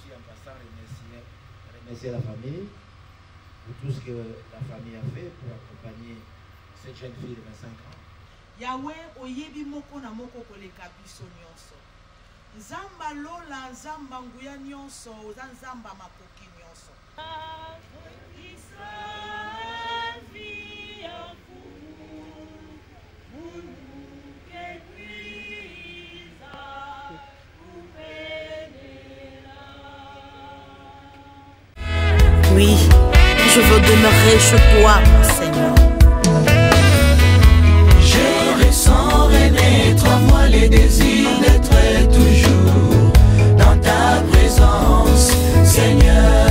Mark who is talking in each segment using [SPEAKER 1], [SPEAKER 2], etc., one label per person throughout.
[SPEAKER 1] aussi en passant remercier la famille pour tout ce que la famille a fait pour accompagner cette jeune fille de 25 ans.
[SPEAKER 2] Yahweh oyebi moko na moko koleka biso nyonso. Nzamba lola nzamba nguya nyonso oza nzamba makoki nyonso.
[SPEAKER 3] Oui, je veux demeurer chez toi, mon Seigneur.
[SPEAKER 4] Je ressens renaître en moi les désirs d'être toujours dans ta présence, Seigneur.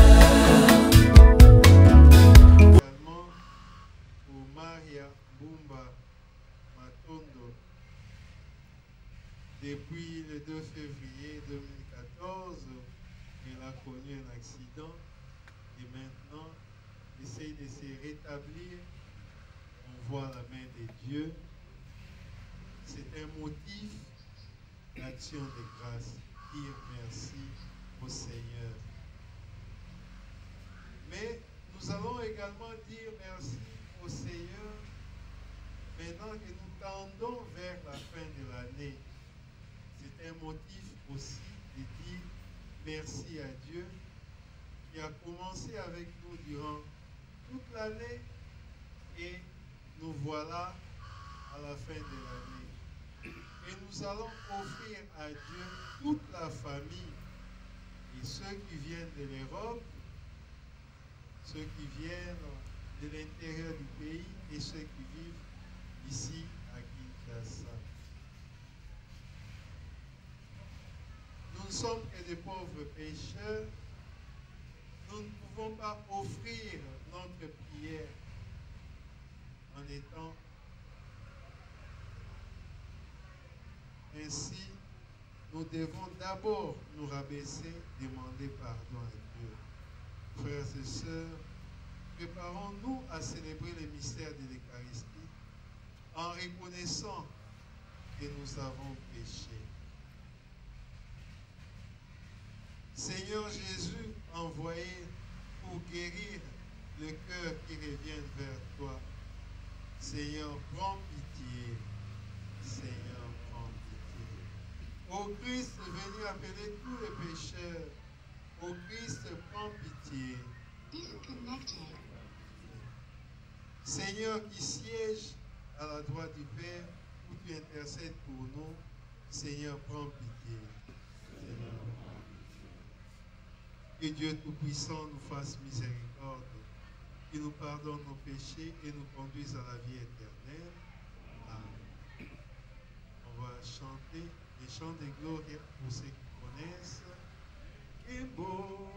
[SPEAKER 5] Également pour Maria Bumba Matondo, depuis le 2 février 2014, elle a connu un accident. Et maintenant, essaye de se rétablir. On voit la main de Dieu. C'est un motif d'action de grâce. Dire merci au Seigneur. Mais nous allons également dire merci au Seigneur maintenant que nous tendons vers la fin de l'année. C'est un motif aussi de dire merci à Dieu qui a commencé avec nous durant toute l'année et nous voilà à la fin de l'année. Et nous allons offrir à Dieu toute la famille et ceux qui viennent de l'Europe, ceux qui viennent de l'intérieur du pays et ceux qui vivent ici à Kinshasa. Nous ne sommes que des pauvres pécheurs. Nous ne pouvons pas offrir notre prière en étant ainsi. Nous devons d'abord nous rabaisser, demander pardon à Dieu. Frères et sœurs, préparons-nous à célébrer le mystère de l'Eucharistie en reconnaissant que nous avons péché. Seigneur Jésus, envoyé pour guérir le cœur qui revient vers toi. Seigneur, prends pitié. Seigneur, prends pitié. Ô Christ, venu appeler tous les pécheurs. Ô Christ, prends pitié. Seigneur qui siège à la droite du Père, où tu intercèdes pour nous. Seigneur, prends pitié. Seigneur, que Dieu Tout-Puissant nous fasse miséricorde, qu'il nous pardonne nos péchés et nous conduise à la vie éternelle. Amen. On va chanter les chants de gloire pour ceux qui connaissent. Kimbo,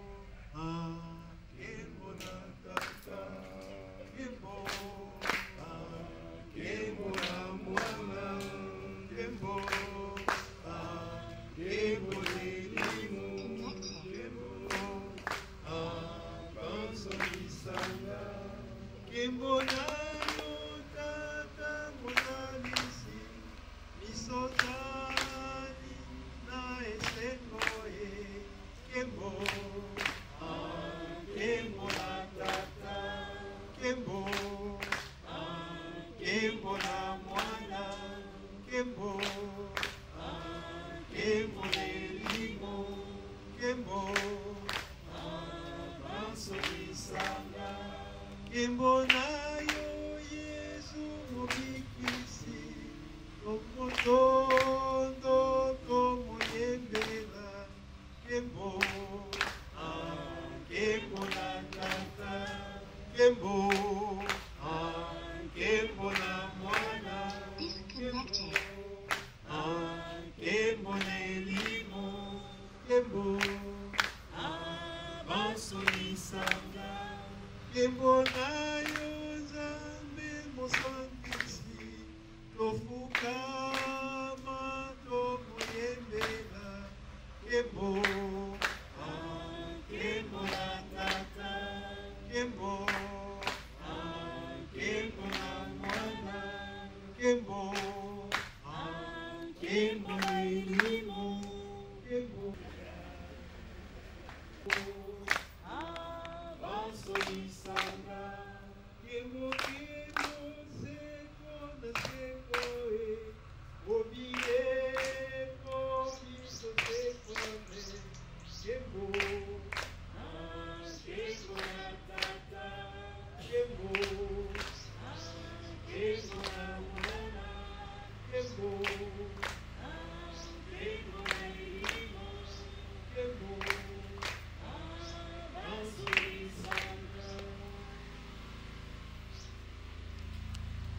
[SPEAKER 5] ah, Kimbo Nataka, Kimbo, ah, Kimbo Namwana, Kimbo, ah, Kimbo Nelimu. Kimbonayo tata monalisi misotani na esengoye Kimbo Kimbo na tata Kimbo Kimbo na mwana Kimbo Kimbo nelimo Kimbo Kimbo nayo Yesu mobikisi okotondo komuyembela Kimbo Kimbo na tata Kimbo Kimbo na mwana Kimbo Kimbo nelimo Kimbo bansolisanga Kimbo nayo Nzambe mosambisi tofukama tomuyembela Kimbo Kimbo na tata Kimbo Kimbo na mwana Kimbo Kimbo na elimo Kimbo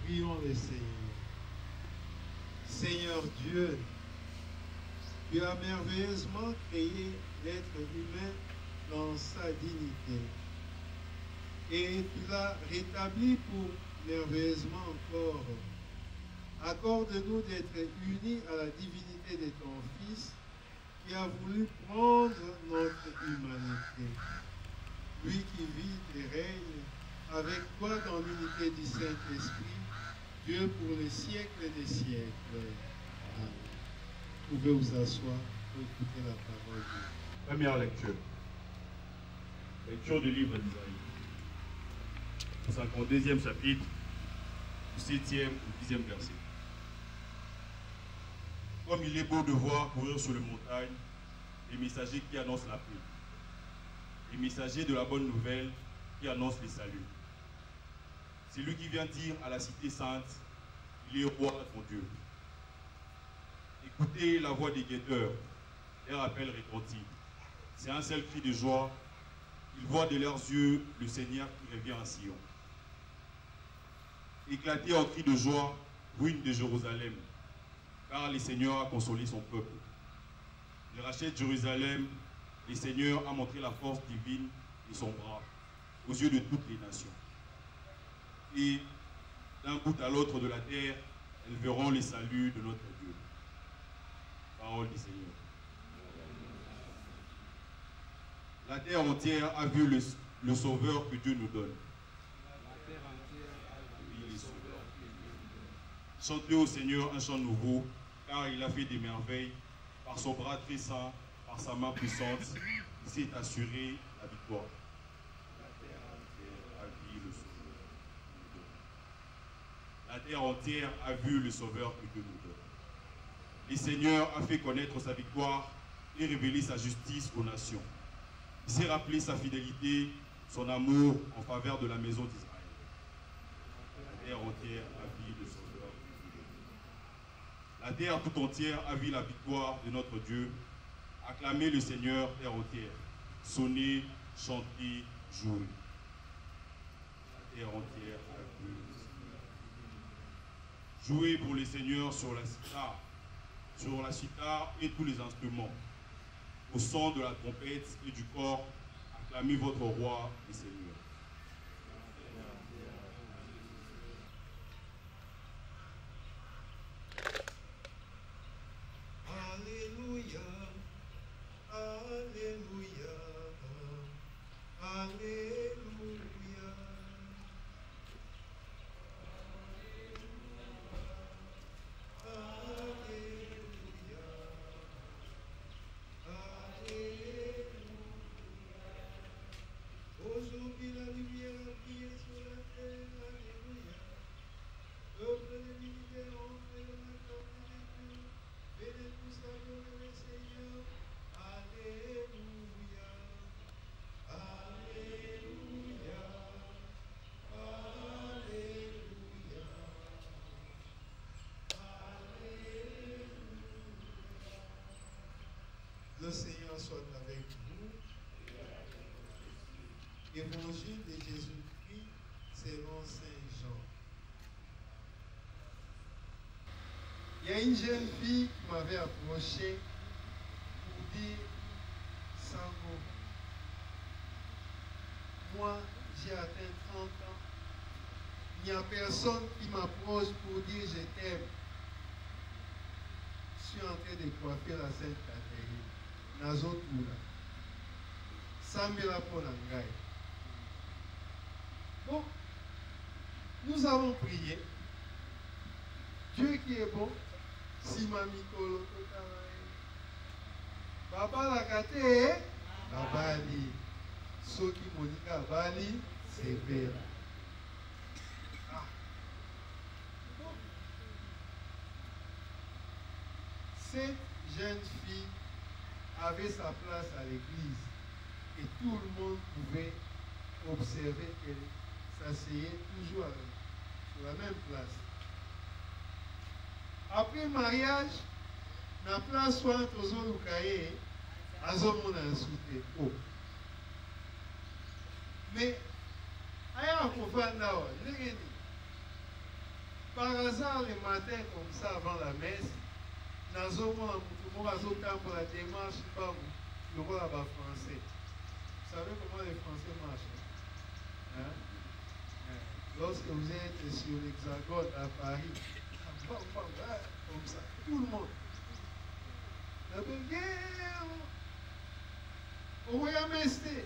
[SPEAKER 5] Prions le Seigneur. Seigneur Dieu, tu as merveilleusement créé l'être humain dans sa dignité. Et tu l'as rétabli pour merveilleusement encore. Accorde-nous d'être unis à la divinité de ton Fils qui a voulu prendre notre humanité. Lui qui vit et règne avec toi dans l'unité du Saint-Esprit, Dieu pour les siècles des siècles. Amen. Vous pouvez vous asseoir pour écouter la parole de Dieu.
[SPEAKER 6] Première lecture. Lecture du livre d'Isaïe. 52e chapitre, du 7e au 10e verset. Comme il est beau de voir courir sur les montagnes les messagers qui annoncent la paix, les messagers de la bonne nouvelle qui annoncent les saluts. C'est lui qui vient dire à la cité sainte, il est roi ton Dieu. Écoutez la voix des guetteurs, leur appel retentit. C'est un seul cri de joie. Ils voient de leurs yeux le Seigneur qui revient à Sion. Éclatez en cris de joie, ruine de Jérusalem, car le Seigneur a consolé son peuple. Il rachète Jérusalem, le Seigneur a montré la force divine de son bras aux yeux de toutes les nations. Et d'un bout à l'autre de la terre, elles verront les saluts de notre Dieu. Parole du Seigneur. La terre entière a vu le Sauveur que Dieu nous donne. Chantez au Seigneur un chant nouveau, car il a fait des merveilles. Par son bras très saint, par sa main puissante, il s'est assuré la victoire. La terre entière a vu le Sauveur que Dieu nous donne. Le Seigneur a fait connaître sa victoire et révélé sa justice aux nations. Il s'est rappelé sa fidélité, son amour en faveur de la maison d'Israël. La terre entière a vu le Sauveur. La terre tout entière a vu la victoire de notre Dieu. Acclamez le Seigneur, terre entière. Sonnez, chantez, jouez. La terre entière a vu le Seigneur. Jouez pour le Seigneur sur la cithare et tous les instruments. Au son de la trompette et du cor, acclamez votre roi et Seigneur.
[SPEAKER 5] Alléluia, Alléluia, Alléluia. Aujourd'hui la lumière a brillé sur la terre, Alléluia. Peuple de l'univers, entrez dans la gloire de Dieu. Venez tous adorer le Seigneur. Alléluia. Alléluia. Alléluia. Alléluia. Le Seigneur soit avec vous. Évangile de Jésus-Christ selon Saint Jean. Il y a une jeune fille qui m'avait approché pour dire Sango, moi j'ai atteint 30 ans. Il n'y a personne qui m'approche pour dire je t'aime. Je suis en train de coiffer la Sainte Catherine. Nazotula. Sambela Ponangai. Bon, nous avons prié. Dieu qui est bon, si mamikolo Baba la gâté, Babali. Soki Monica Bali, c'est belle. Ah. Bon. Cette jeune fille avait sa place à l'église et tout le monde pouvait observer qu'elle s'asseyait toujours sur la même place. Après le mariage, la place soit entre Zolukaye, Azomona Soute. Oh. Mais, par hasard, le matin, comme ça, avant la messe, Nazomona pour la démarche, le roi là-bas français. Vous savez comment les Français marchent? Hein? Lorsque vous êtes sur l'Hexagone à Paris, comme ça, tout le monde. Au royaume est.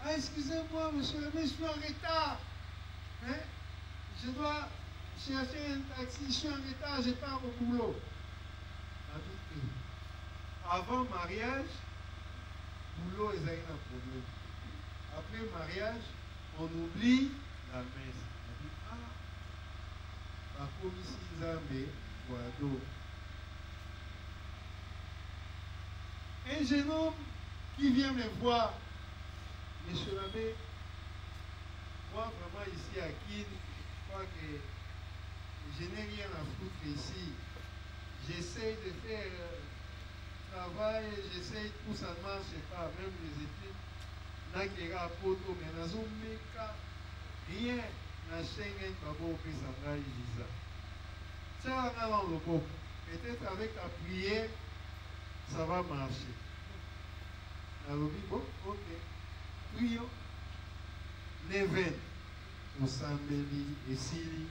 [SPEAKER 5] Ah, excusez-moi, monsieur le maire, je suis en retard. Hein? Je dois chercher un taxi, je suis en retard, je pars au boulot. Avant mariage, boulot est un problème. Après mariage, on oublie la messe. On dit, ah, par contre, ici, Zambé, Guado. Un jeune homme qui vient me voir, monsieur l'abbé, moi vraiment ici à Kin, je crois que je n'ai rien à foutre ici. J'essaie de faire travail, j'essaie, tout ça ne marche pas, même les études. Nakera poto, mais nazomeka, rien na Schengen Babo Pesanga Visa. Ça va dans le beau. Peut-être avec la prière, ça va marcher. Alors, bon, ok. Prions. Neven, Osambeli et Sili.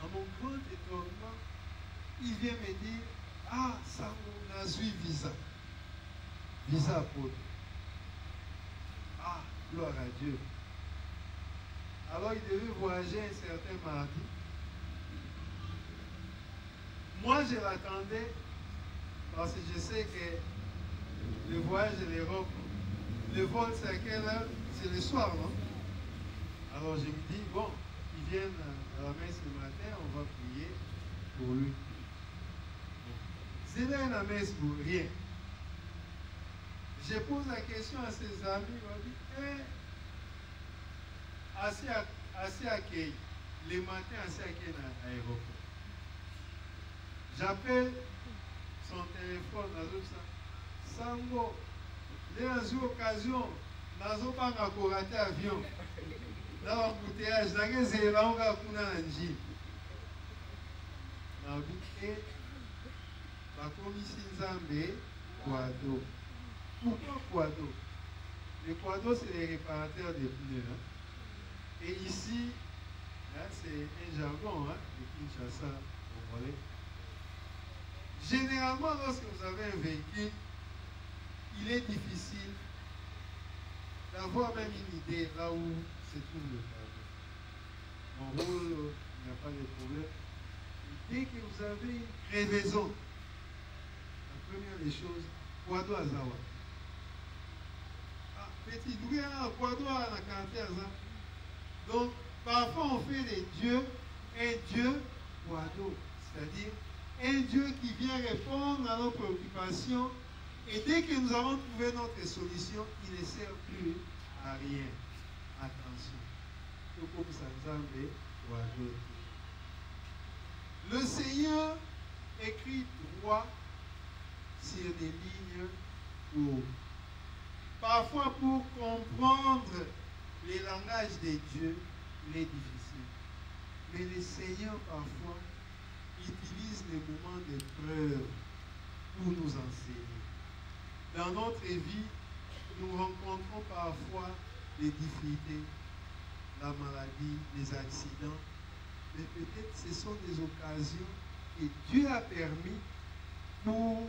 [SPEAKER 5] À mon grand étonnement, il vient me dire, ah, ça on a eu visa. Visa pour. Ah, gloire à Dieu. Alors il devait voyager un certain mardi. Moi je l'attendais parce que je sais que le voyage de l'Europe, le vol c'est à quelle heure? C'est le soir, non? Alors je me dis, bon, ils viennent à la messe le matin, on va prier pour lui. C'est là la messe pour rien. Je pose la question à ses amis, on dit, assez accueilli, le matin assez accueilli à l'aéroport. J'appelle son téléphone, Sango, il y a une occasion, nazo pas raté avion. Dans l'embouteillage, dans les élans, on a un Nji. La commission Zambé, Quado. Pourquoi Quado? Les Quado, c'est les réparateurs des pneus. Hein? Et ici, hein, c'est un jargon hein, de Kinshasa au volet. Généralement, lorsque vous avez un véhicule, il est difficile d'avoir même une idée là où se trouve le Quado. En rôle, il n'y a pas de problème. Et dès que vous avez une crevaison, la première des choses, Quado Azawa. Ah, petit doué, Quado à la quartier Donc, parfois on fait des dieux, un dieu Quado, c'est-à-dire un Dieu qui vient répondre à nos préoccupations et dès que nous avons trouvé notre solution, il ne sert plus à rien. Attention. Le Seigneur écrit droit sur des lignes courtes. Parfois, pour comprendre les langages des dieux, il est difficile. Mais le Seigneur, parfois, utilise les moments de preuve pour nous enseigner. Dans notre vie, nous rencontrons parfois des difficultés, la maladie, les accidents, mais peut-être ce sont des occasions que Dieu a permis pour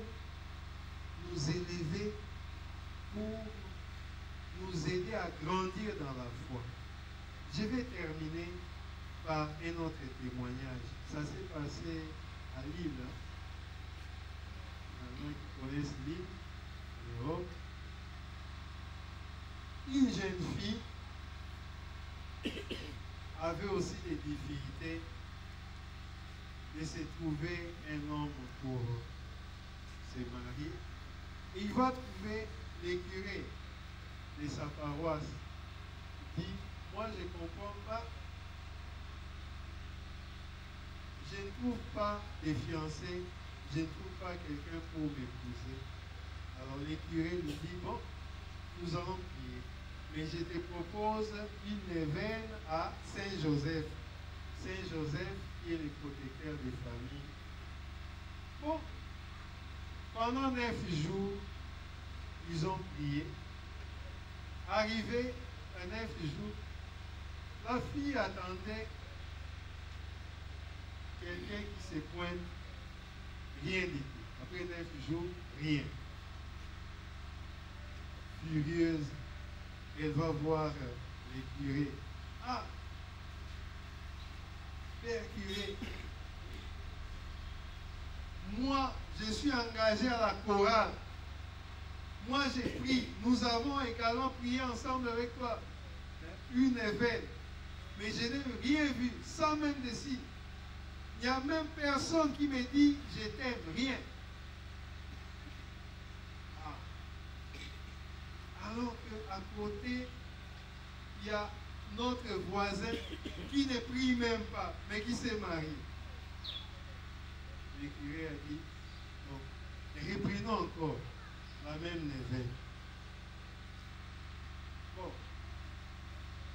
[SPEAKER 5] nous élever, pour nous aider à grandir dans la foi. Je vais terminer par un autre témoignage. Ça s'est passé à Lille. Hein? connaissent l'île, l'Europe. Une jeune fille avait aussi des difficultés de se trouver un homme pour se marier. Et il va trouver le curé de sa paroisse. Il dit, moi je ne comprends pas, je ne trouve pas de fiancé, je ne trouve pas quelqu'un pour m'épouser. Alors le curé lui dit, bon, nous allons prier. Mais je te propose une neuvaine à Saint-Joseph. Saint-Joseph qui est le protecteur des familles. Bon, pendant 9 jours, ils ont prié. Arrivé à 9 jours, la fille attendait quelqu'un qui se pointe, rien du tout. Après 9 jours, rien. Furieuse, elle va voir les curés. Ah, père curé, moi, je suis engagé à la chorale. Moi, j'ai prié. Nous avons également prié ensemble avec toi. Une veille. Mais je n'ai rien vu, sans même de signe. Il n'y a même personne qui me dit je t'aime, rien. Ah. Alors qu'à côté, il y a notre voisin qui ne prie même pas, mais qui s'est marié. Le curé a dit, bon, reprenons encore la même neveu. Bon,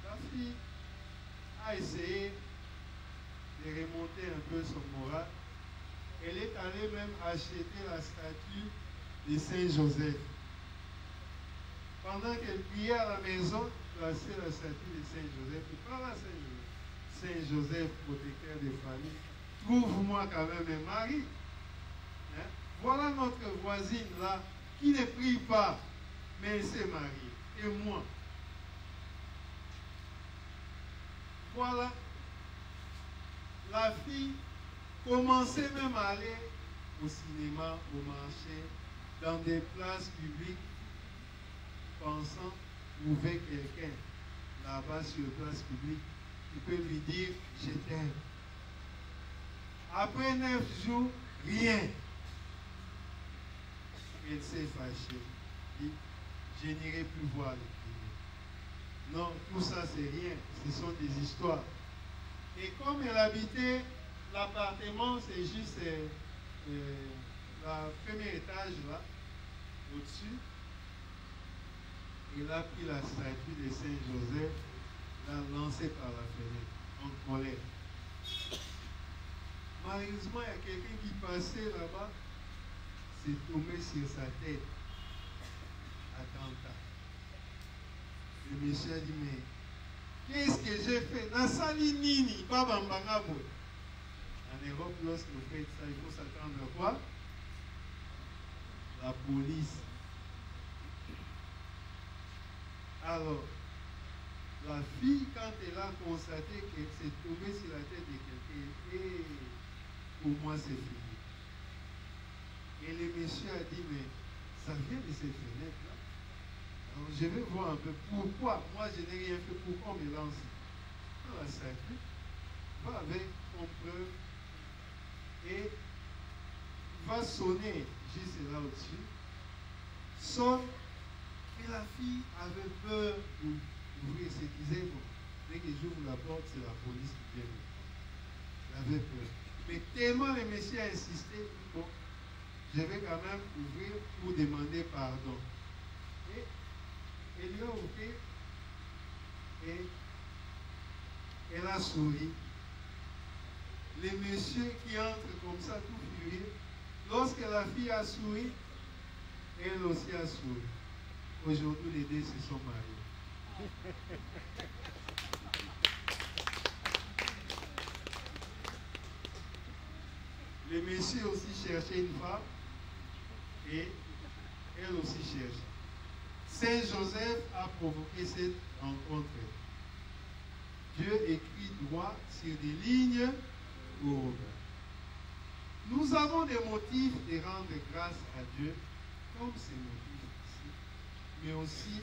[SPEAKER 5] la fille a essayé de remonter un peu son moral. Elle est allée même acheter la statue de Saint-Joseph. Pendant qu'elle priait à la maison, placer la statue de Saint-Joseph. Et par là, Saint-Joseph. Saint-Joseph, protecteur des familles, trouve-moi quand même un mari. Hein? Voilà notre voisine là, qui ne prie pas, mais elle s'est mariée. Et moi. Voilà. La fille commençait même à aller au cinéma, au marché, dans des places publiques, pensant trouver quelqu'un là-bas sur place publique qui peut lui dire je t'aime. Après 9 jours, rien. Elle s'est fâchée. Elle dit, je n'irai plus voir le curé. Non, tout ça c'est rien, ce sont des histoires. Et comme elle habitait, l'appartement c'est juste le premier étage là, au-dessus. Il a pris la statue de Saint-Joseph, l'a lancée par la fenêtre, en colère. Malheureusement, il y a quelqu'un qui passait là-bas, s'est tombé sur sa tête. Attentat. Le monsieur a dit, mais qu'est-ce que j'ai fait? Nasali Nini, Baba Mbangabo. En Europe, lorsque vous faites ça, il faut s'attendre à quoi? La police. Alors, la fille, quand elle a constaté qu'elle s'est tombée sur la tête de quelqu'un, et pour moi c'est fini. Et le monsieur a dit, mais ça vient de cette fenêtre-là. Alors je vais voir un peu pourquoi. Moi je n'ai rien fait, pourquoi on me lance dans la statue. Va avec ton preuve et va sonner juste là au-dessus. Sonne. Et la fille avait peur d'ouvrir. Elle se disait, bon, dès que j'ouvre la porte, c'est la police qui vient. Elle avait peur. Mais tellement le monsieur a insisté, bon, je vais quand même ouvrir pour demander pardon. Et elle lui a ouvert et elle a souri. Le monsieur qui entre comme ça, tout furieux, lorsque la fille a souri, elle aussi a souri. Aujourd'hui, les deux se sont mariés. Le monsieur aussi cherchait une femme et elle aussi cherche. Saint Joseph a provoqué cette rencontre. Dieu écrit droit sur des lignes au regard. Nous avons des motifs de rendre grâce à Dieu comme c'est motif ici, mais aussi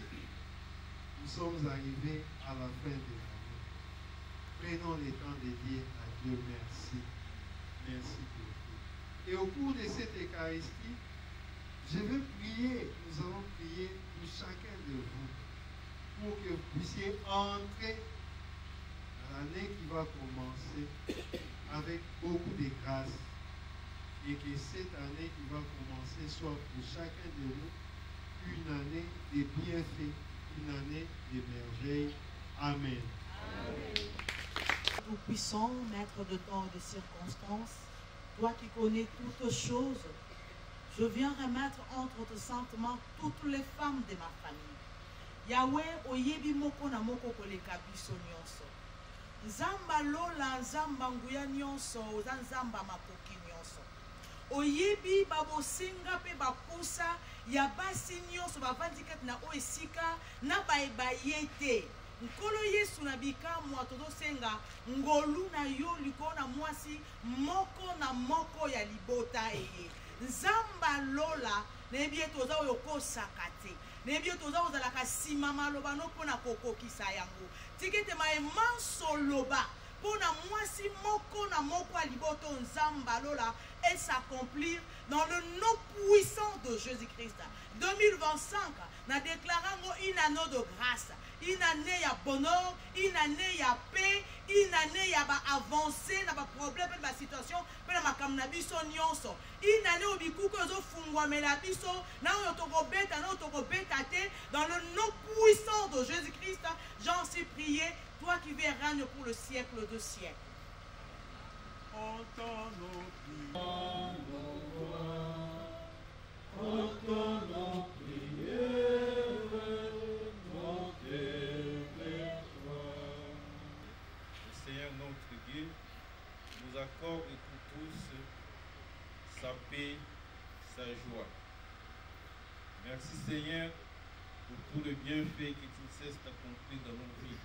[SPEAKER 5] nous sommes arrivés à la fin de l'année. Prenons le temps de dire à Dieu merci. Merci beaucoup. Et au cours de cette Eucharistie, je vais prier, nous allons prier pour chacun de vous, pour que vous puissiez entrer dans l'année qui va commencer avec beaucoup de grâce. Et que cette année qui va commencer soit pour chacun de nous une année de bienfaits, une année de merveilles. Amen.
[SPEAKER 2] Amen. Tout-puissant, maître de temps et de circonstances, toi qui connais toutes choses, je viens remettre entre tes saintes mains toutes les femmes de ma famille. Yahweh, oyebi moko na moko koleka biso nyonso. Nzamba lola, nzamba nguya nyonso, oza nzamba makoki nyonso. Oyebi babosenga pe bapusa ya basi nyonso bavandi kati na o esika na baye nkolo Yesu na bikamwa tozosenga ngolu na yo likolo na mwasi moko na moko ya libota eye. Nzamba lola nebi toza oyo kosaka te. Nebi toza ozalaka sima maloba no pona kokokisa yango. Tikete ma emanso loba pona mwasi moko na moko ya liboto nzamba lola et s'accomplir dans le nom puissant de Jésus-Christ. 2025, nous déclarons une année de grâce, une année de bonheur, une année de paix, une année d'avancée dans les problèmes, dans la situation, dans la kamnabiso nyonso. Une année où bikou que zo fungwa melabiso, na otokobeta, na otokobeta dans le nom puissant de Jésus-Christ. J'en suis prié, toi qui veux régner pour le siècle de siècle.
[SPEAKER 5] Entends nos prières, entends nos prières, montez vers toi.
[SPEAKER 7] Le Seigneur notre Dieu nous accorde pour tous sa paix, sa joie. Merci Seigneur pour tous les bienfaits que tu cesses d'accomplir dans nos vies.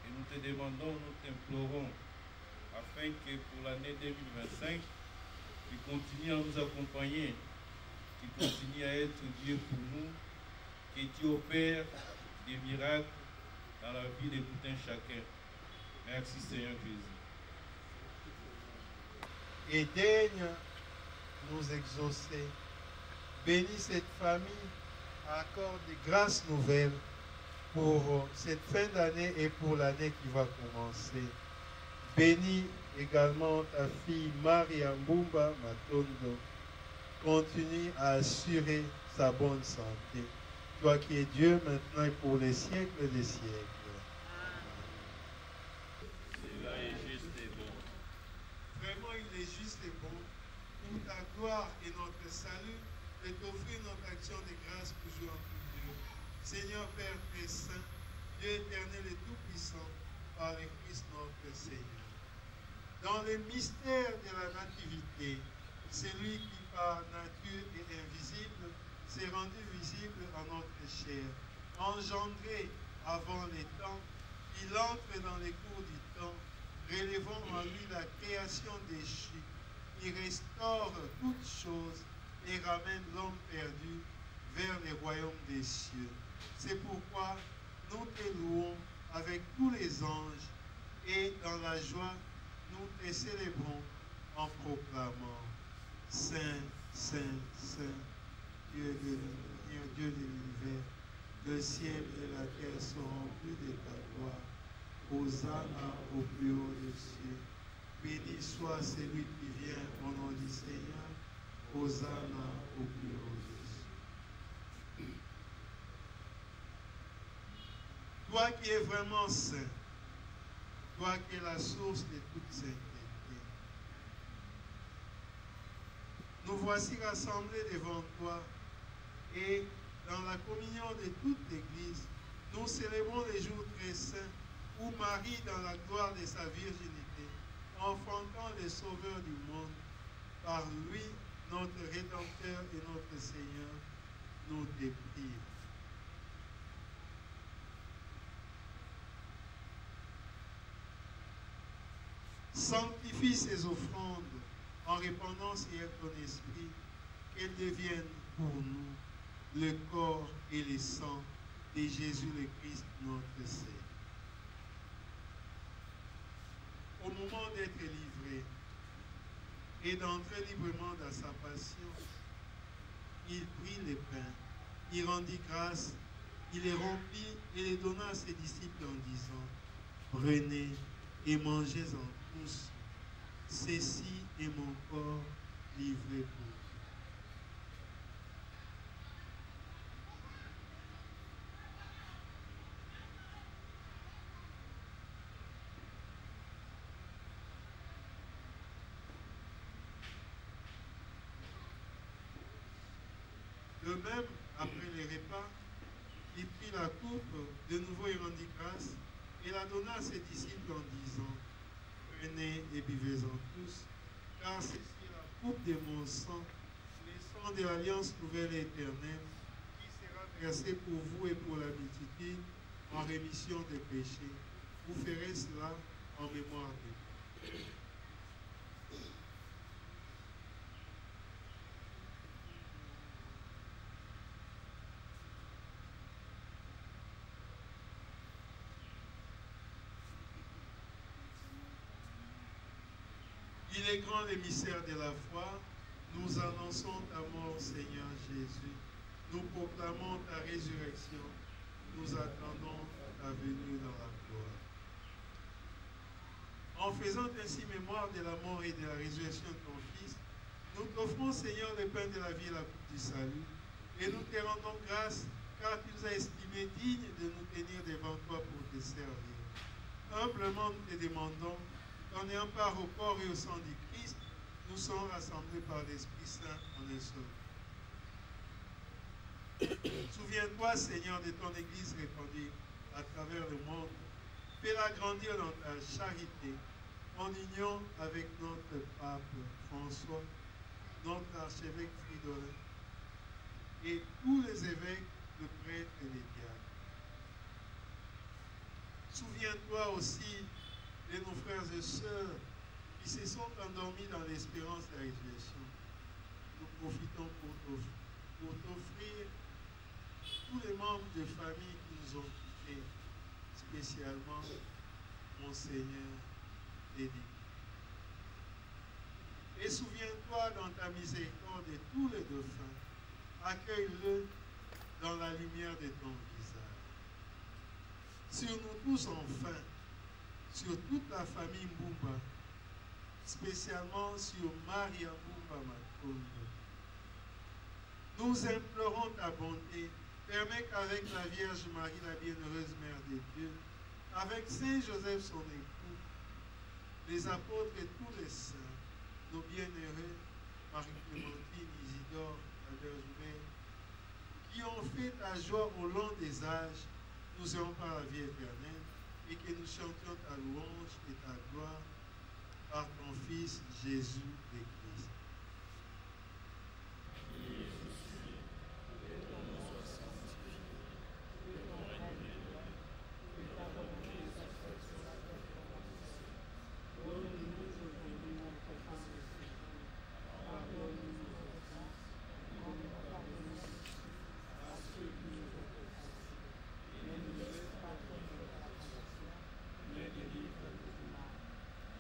[SPEAKER 7] Et nous te demandons, nous t'implorons, afin que pour l'année 2025, tu continues à nous accompagner, tu continues à être Dieu pour nous, que tu opères des miracles dans la vie de tout un chacun. Merci Seigneur Jésus.
[SPEAKER 5] Et daigne nous exaucer. Bénis cette famille, accorde de grâces nouvelles pour cette fin d'année et pour l'année qui va commencer. Bénis également ta fille Maria Mbumba Matondo. Continue à assurer sa bonne santé. Toi qui es Dieu maintenant et pour les siècles des siècles.
[SPEAKER 7] Cela est juste et bon.
[SPEAKER 5] Vraiment, il est juste et bon pour ta gloire et notre salut de t'offrir notre action de grâce toujours en tout Dieu. Seigneur Père très saint, Dieu éternel et tout-puissant, par le Christ notre Seigneur. Dans le mystère de la nativité, celui qui par nature est invisible s'est rendu visible en notre chair. Engendré avant les temps, il entre dans les cours du temps, relevant en lui la création déchue. Il restaure toutes choses et ramène l'homme perdu vers les royaumes des cieux. C'est pourquoi nous te louons avec tous les anges et dans la joie, nous te célébrons en proclamant Saint, Saint, Saint, Dieu de l'univers. Le ciel et la terre sont remplis de ta gloire. Hosanna au plus haut des cieux. Béni soit celui qui vient au nom du Seigneur. Hosanna au plus haut des cieux. Toi qui es vraiment saint, toi qui es la source de toute sainteté, nous voici rassemblés devant toi et dans la communion de toute l'Église, nous célébrons les jours très saints où Marie, dans la gloire de sa virginité, enfantant le Sauveur du monde, par lui, notre Rédempteur et notre Seigneur, nous te prions. Sanctifie ces offrandes en répandant sur ton esprit, qu'elles deviennent pour nous le corps et le sang de Jésus le Christ, notre Seigneur. Au moment d'être livré et d'entrer librement dans sa passion, il prit le pain, il rendit grâce, il les remplit et les donna à ses disciples en disant, « Prenez et mangez-en tous, ceci est mon corps livré pour vous. » De même, après les repas, il prit la coupe, de nouveau il rendit grâce, et la donna à ses disciples en disant, « Prenez et buvez-en tous, car ceci est la coupe de mon sang, le sang de l'alliance nouvelle et éternelle, qui sera versé pour vous et pour la multitude en rémission des péchés. Vous ferez cela en mémoire de moi. » Il est grand le mystère de la foi. Nous annonçons ta mort, Seigneur Jésus. Nous proclamons ta résurrection. Nous attendons ta venue dans la gloire. En faisant ainsi mémoire de la mort et de la résurrection de ton Fils, nous t'offrons, Seigneur, le pain de la vie et la coupe du salut. Et nous te rendons grâce, car tu nous as estimés dignes de nous tenir devant toi pour te servir. Humblement, nous te demandons, en ayant part au corps et au sang du Christ, nous sommes rassemblés par l'Esprit Saint en un seul. Souviens-toi, Seigneur, de ton Église répandue à travers le monde. Fais-la grandir dans ta charité, en union avec notre pape François, notre archevêque Fridolin, et tous les évêques, les prêtres et les diacres. Souviens-toi aussi de nos frères et sœurs qui se sont endormis dans l'espérance de la résurrection. Nous profitons pour t'offrir tous les membres de famille qui nous ont quittés, spécialement Monseigneur Dédé. Et souviens-toi dans ta miséricorde de tous les dauphins. Accueille-le dans la lumière de ton visage. Sur nous tous enfin, sur toute la famille Mbumba, spécialement sur Maria Mbumba Makondo. Nous implorons ta bonté. Permets qu'avec la Vierge Marie, la bienheureuse Mère de Dieu, avec Saint Joseph son époux, les apôtres et tous les saints, nos bienheureux, Marie-Clémentine, Isidore, Albert Joubert, qui ont fait ta joie au long des âges, nous ayons par la vie éternelle, et que nous chantions ta louange et ta gloire par ton Fils Jésus le Christ.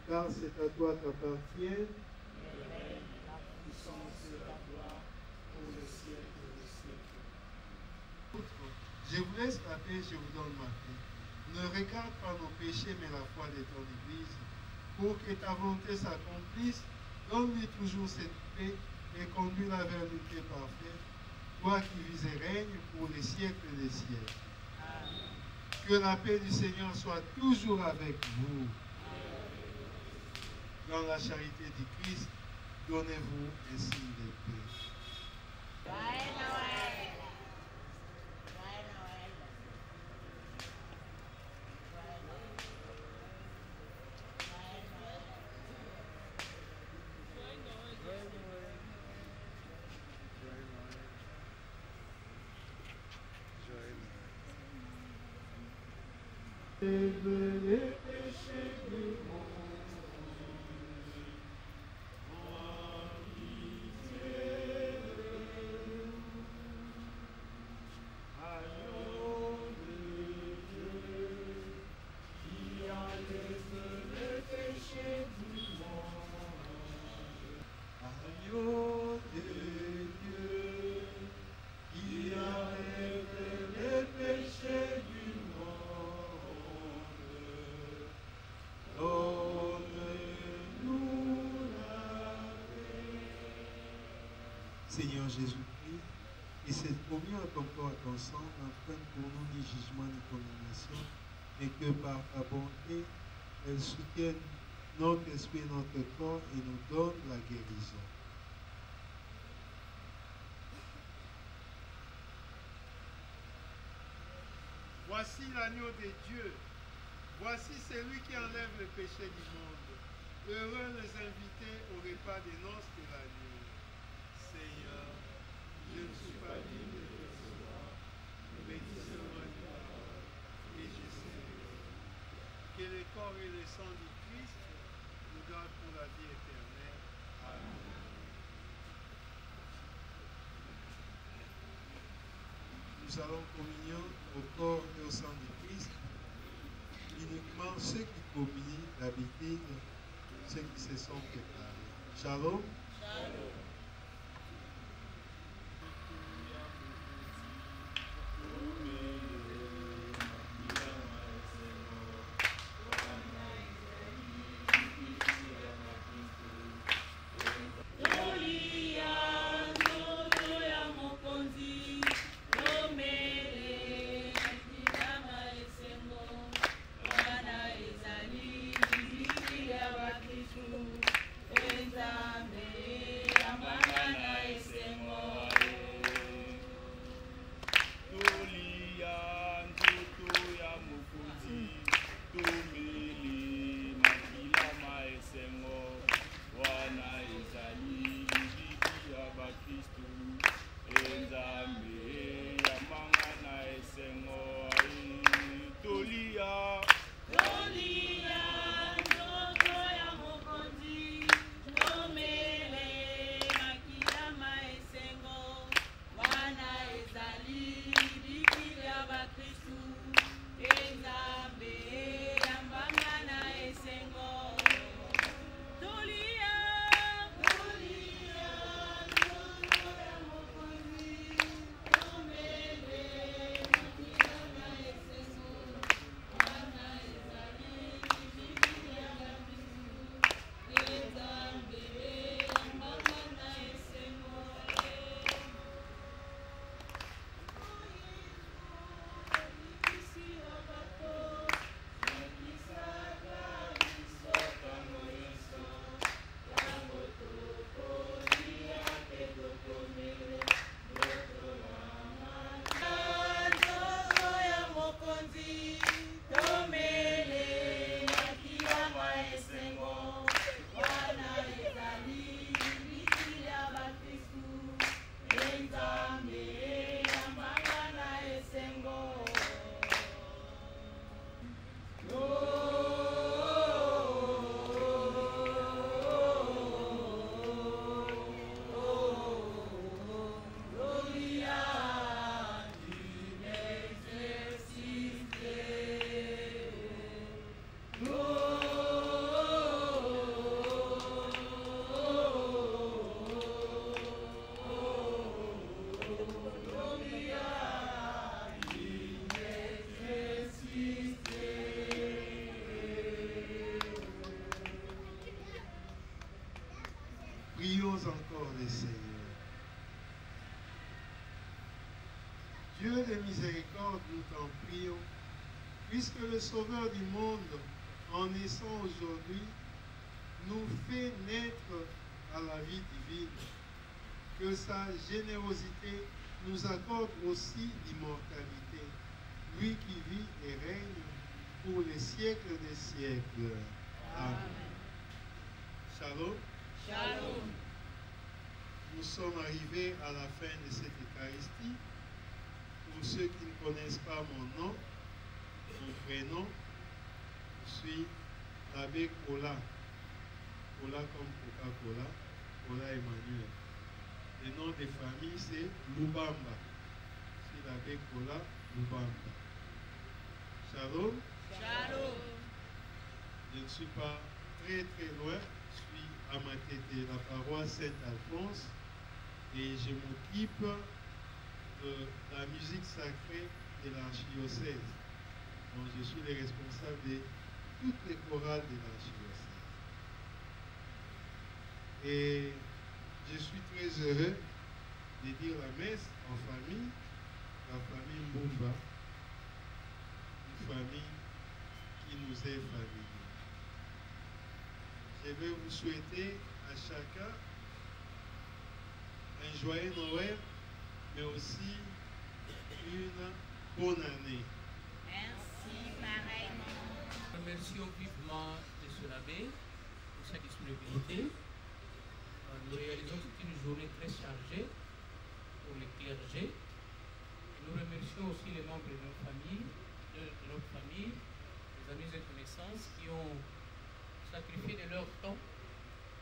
[SPEAKER 5] Car c'est à toi qu'appartiennent la puissance et la gloire pour le siècle des siècles. Je vous laisse la paix, je vous donne ma paix. Ne regarde pas nos péchés, mais la foi de ton Église, pour que ta volonté s'accomplisse. Donne-lui toujours cette paix et conduis-la vers l'unité parfaite, toi qui vis et règnes pour les siècles des siècles. Amen. Que la paix du Seigneur soit toujours avec vous. Dans la charité du Christ, donnez-vous un signe de paix.
[SPEAKER 8] Joyeux Noël. Joyeux Noël.
[SPEAKER 5] Les péchés du monde. Seigneur Jésus-Christ, et cette communion à ton corps, à ton sang, n'entraîne pour nous ni jugement ni condamnation, mais que par ta bonté, elle soutienne notre esprit et notre corps et nous donne la guérison. Voici l'agneau de Dieu. Voici celui qui enlève le péché du monde. Heureux les invités au repas des noces de l'agneau. Seigneur, je ne suis pas digne de te recevoir, mais dis seulement une parole, et je serai. Que le corps et le sang du Christ nous gardent pour la vie éternelle. Amen. Nous allons communion au corps et au sang du Christ. Uniquement ceux qui communient d'habitude, ceux qui se sont préparés. Shalom. Shalom. Prions encore le Seigneur. Dieu de miséricorde, nous t'en prions, puisque le Sauveur du monde, en naissant aujourd'hui, nous fait naître à la vie divine. Que sa générosité nous accorde aussi l'immortalité, lui qui vit et règne pour les siècles des siècles. Amen. Shalom. Shalom. Nous sommes arrivés à la fin de cette Eucharistie. Pour ceux qui ne connaissent pas mon nom, mon prénom, je suis l'abbé Kola. Kola comme Coca-Cola, Kola Emmanuel. Le nom de famille c'est Lubamba. Je suis l'abbé Kola Lubamba. Shalom. Shalom. Je ne suis pas très loin. Je suis à Matete, la paroisse Saint-Alphonse, et je m'occupe de la musique sacrée de l'archidiocèse. Donc je suis le responsable de toutes les chorales de l'archidiocèse. Et je suis très heureux de dire la messe en famille, la famille Mbumba, une famille qui nous est familière. Je vais vous souhaiter à chacun un joyeux Noël, mais aussi une bonne année.
[SPEAKER 8] Merci, pareillement.
[SPEAKER 9] Remercions vivement M. l'abbé pour sa disponibilité. Nous réalisons que c'est une journée très chargée pour les clergés. Nous remercions aussi les membres de notre famille, les amis et connaissances qui ont sacrifié de leur temps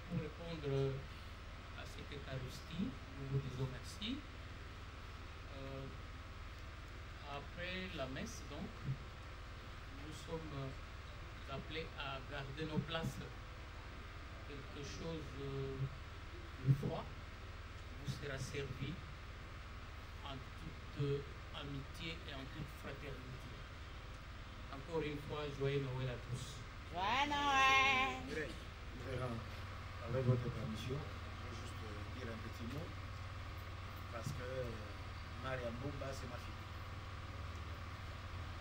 [SPEAKER 9] pour répondre à cette Eucharistie. Nous vous disons merci. Après la messe, donc, nous sommes appelés à garder nos places. Quelque chose de froid vous sera servi en toute amitié et en toute fraternité. Encore une fois, joyeux Noël à tous.
[SPEAKER 8] Joyeux Noël.
[SPEAKER 1] Avec votre permission, je vais juste dire un petit mot, parce que Maria Mbumba, c'est ma fille.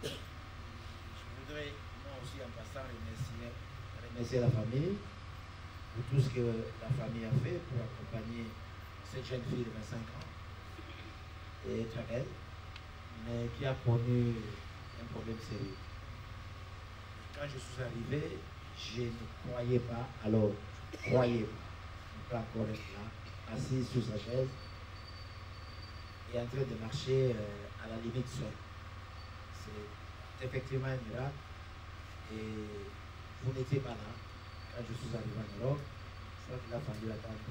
[SPEAKER 1] Je voudrais, moi aussi, en passant, remercier la famille pour tout ce que la famille a fait pour accompagner cette jeune fille de 25 ans, et très belle, mais qui a connu un problème sérieux. Quand je suis arrivé, je ne croyais pas, alors croyez-moi, on peut encore être là, assis sur sa chaise et en train de marcher à la limite seul. C'est effectivement un miracle et vous n'étiez pas là quand je suis arrivé en Europe. Je crois qu'il a fallu attendre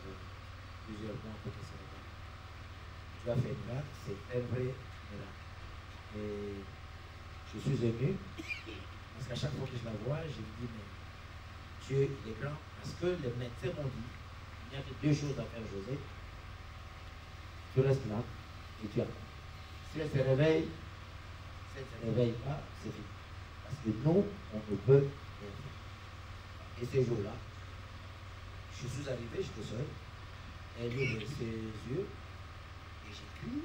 [SPEAKER 1] plusieurs mois pour que ça revienne. Tu as fait un miracle, c'est un vrai miracle. Et je suis ému parce qu'à chaque fois que je la vois, je me dis, mais Dieu il est grand, parce que les médecins m'ont dit, il n'y a que deux choses à faire, José. Tu restes là et tu attends. Si elle se réveille, si elle ne se réveille pas, c'est fini. Parce que nous, on ne peut rien faire. Et ce jour-là, je suis arrivé, j'étais seul, elle ouvre ses yeux, et j'ai crié,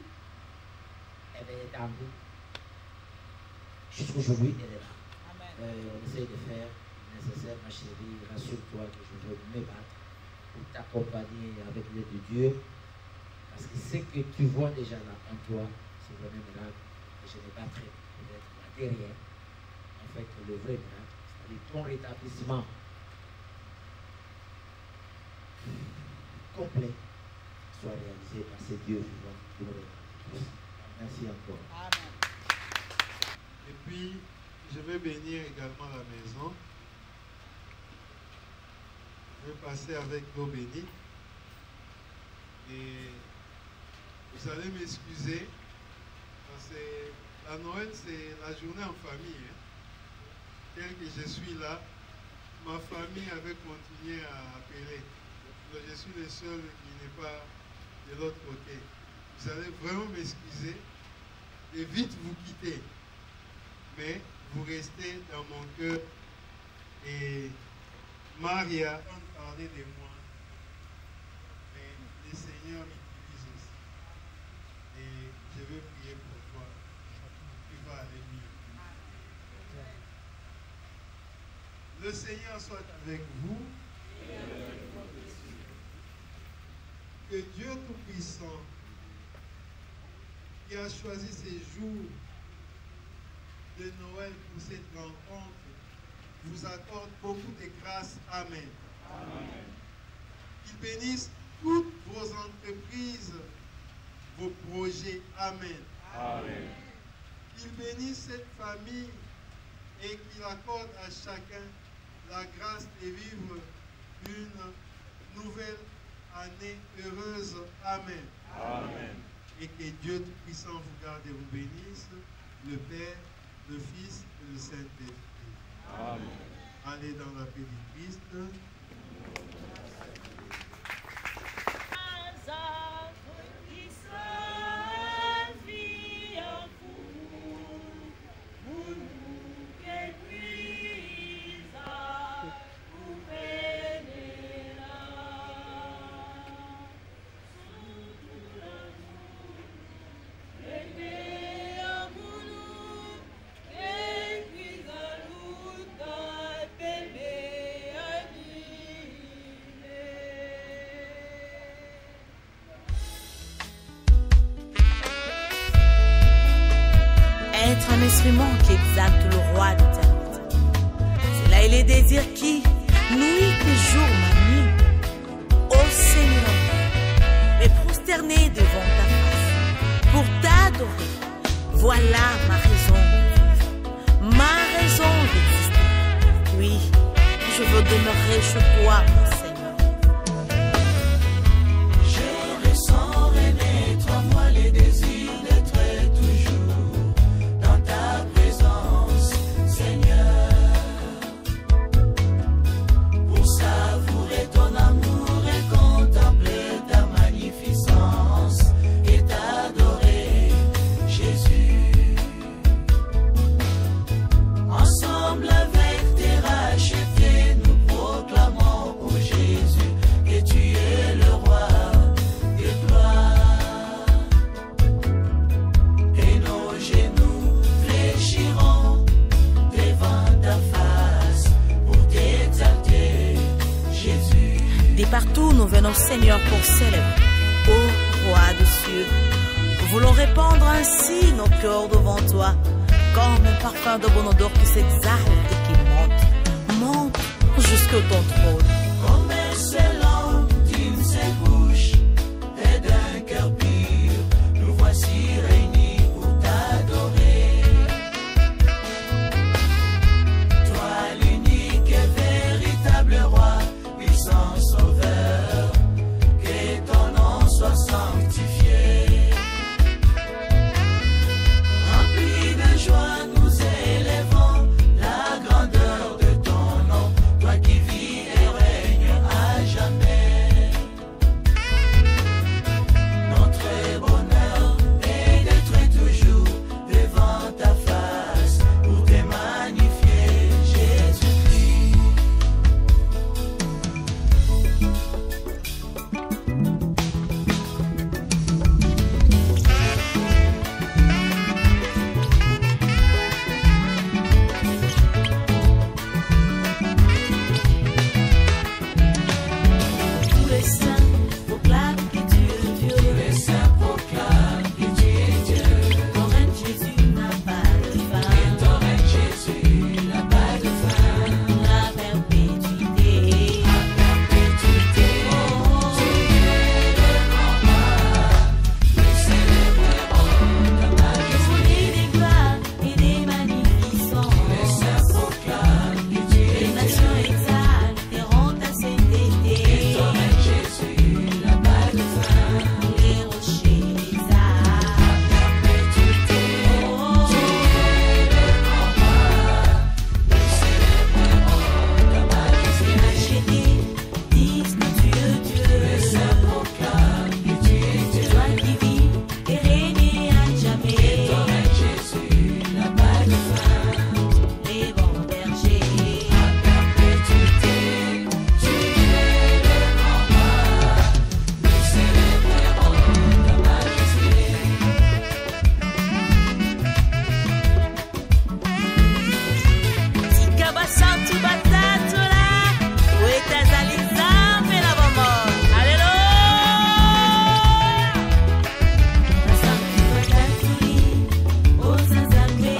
[SPEAKER 1] elle est en vie. Jusqu'aujourd'hui, elle est là. On essaye de faire le nécessaire, ma chérie, rassure-toi que je veux me battre pour t'accompagner avec l'aide de Dieu. Parce que ce que tu vois déjà là en toi, c'est vraiment un miracle. Et je me battrai pour être là derrière. En fait, le vrai miracle, c'est-à-dire ton rétablissement complet, soit réalisé par ces dieux vivants qui nous rétablit. Merci encore.
[SPEAKER 8] Amen.
[SPEAKER 5] Et puis, je vais bénir également la maison. Je vais passer avec l'eau bénite. Et vous allez m'excuser, parce que la Noël, c'est la journée en famille. Hein. Tel que je suis là, ma famille avait continué à appeler. Donc, je suis le seul qui n'est pas de l'autre côté. Vous allez vraiment m'excuser et vite vous quitter. Mais vous restez dans mon cœur. Et Maria, on parlait de moi, mais le Seigneur m'utilise aussi. Et je veux prier pour toi. Tu vas aller mieux. Le Seigneur soit avec vous. Que Dieu Tout-Puissant, qui a choisi ces jours de Noël pour cette rencontre, vous accorde beaucoup de grâce. Amen. Amen. Qu'il bénisse toutes vos entreprises, vos projets. Amen. Amen. Qu'il bénisse cette famille et qu'il accorde à chacun la grâce de vivre une nouvelle année heureuse. Amen. Amen. Et que Dieu Tout-Puissant vous garde et vous bénisse, le Père, le Fils et le Saint-Esprit. Amen. Allez dans la paix du Christ.
[SPEAKER 3] être un instrument qui exalte le roi d'éternité. C'est là et les désirs qui, nuit et jour, m'animent. Ô Seigneur, me prosterner devant ta face pour t'adorer. Voilà ma raison d'exister. Oui, je veux demeurer chez toi, mon Seigneur.
[SPEAKER 4] Je ressens renaître en moi les désirs d'être toujours dans ta présence, Seigneur, pour savourer ton amour et contempler ta magnificence et t'adorer, Jésus. Ensemble avec tes rachetés, nous proclamons, ô Jésus, que tu es le roi de gloire. Et nos genoux fléchiront devant ta face pour t'exalter, Jésus.
[SPEAKER 3] De partout nous venons, Seigneur, pour célébrer. Ô roi des cieux, nous voulons répandre ainsi nos cœurs devant toi, comme un parfum de bon odeur qui s'exalte et qui monte jusqu'à ton trône.
[SPEAKER 4] Comme excellent d'une seule bouche et d'un cœur pur, nous voici réunis pour t'adorer. Toi l'unique et véritable roi, puissant sauveur, que ton nom soit sanctifié. Remplis de joie, nous élevons la grandeur de ton nom, toi qui vis et règnes à jamais. Notre bonheur est d'être toujours devant ta face pour te magnifier, Jésus-Christ.
[SPEAKER 3] Tous les saints proclament que tu es Dieu.
[SPEAKER 4] Les saints proclament que tu es Dieu.
[SPEAKER 3] Ton règne, Jésus, n'a pas de fin.
[SPEAKER 4] Et ton règne, Jésus, n'a pas de fin.
[SPEAKER 3] La perpétuité.
[SPEAKER 4] Perpétuité, tu es le grand roi. Nous célébrerons ta majesté.
[SPEAKER 3] Folie des gloires et des magnificences.
[SPEAKER 4] Les saints proclament que tu es
[SPEAKER 3] Les
[SPEAKER 4] Dieu.
[SPEAKER 3] nations exalteront ta sainteté.
[SPEAKER 4] Et ton règne, Jésus, n'a pas de fin.
[SPEAKER 3] Les rochers exaltent.
[SPEAKER 4] Perpétuité, tu es le grand roi. Nous célébrerons ta majesté.
[SPEAKER 3] Rachetés disent que tu es Dieu.
[SPEAKER 4] Les saints proclament que tu es Dieu.
[SPEAKER 3] Toi qui vis et règnes à jamais.
[SPEAKER 4] Et ton règne, Jésus, n'a pas de fin.
[SPEAKER 3] Les bons bergers.
[SPEAKER 4] Perpétuité, tu es le grand roi. Nous célébrerons ta majesté.
[SPEAKER 3] Tikabasantu batatu la. Wetazali zambe la bomo. Alléluia. Basantu batatuli. Ozazambe.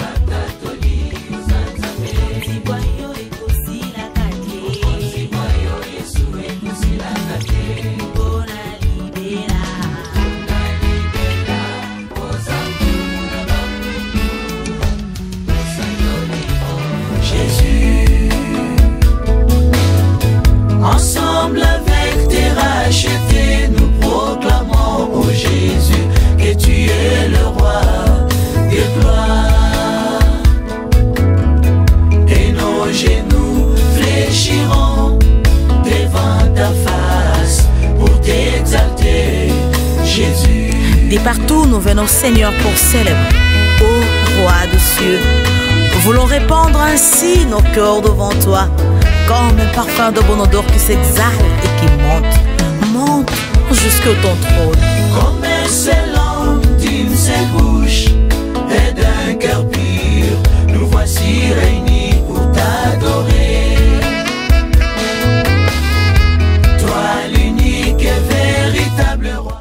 [SPEAKER 4] Batatoli, Ozanzambe.
[SPEAKER 3] Zibwayo ekosi la kake.
[SPEAKER 4] Zibwayo Yesu ekosila kate.
[SPEAKER 3] Bona libera.
[SPEAKER 4] Na libela, ozamuna bamungu. Osandoli, Jésus. Ensemble avec tes rachetés, nous proclamons, ô Jésus, que tu es le roi des gloires. Et nos genoux fléchiront devant ta face pour t'exalter, Jésus.
[SPEAKER 3] De partout nous venons, Seigneur, pour célébrer. Ô roi des cieux, nous voulons répandre ainsi nos cœurs devant toi, comme un parfum de bon odeur qui s'exalte et qui monte jusqu'à ton trône.
[SPEAKER 4] Comme excellent d'une seule bouche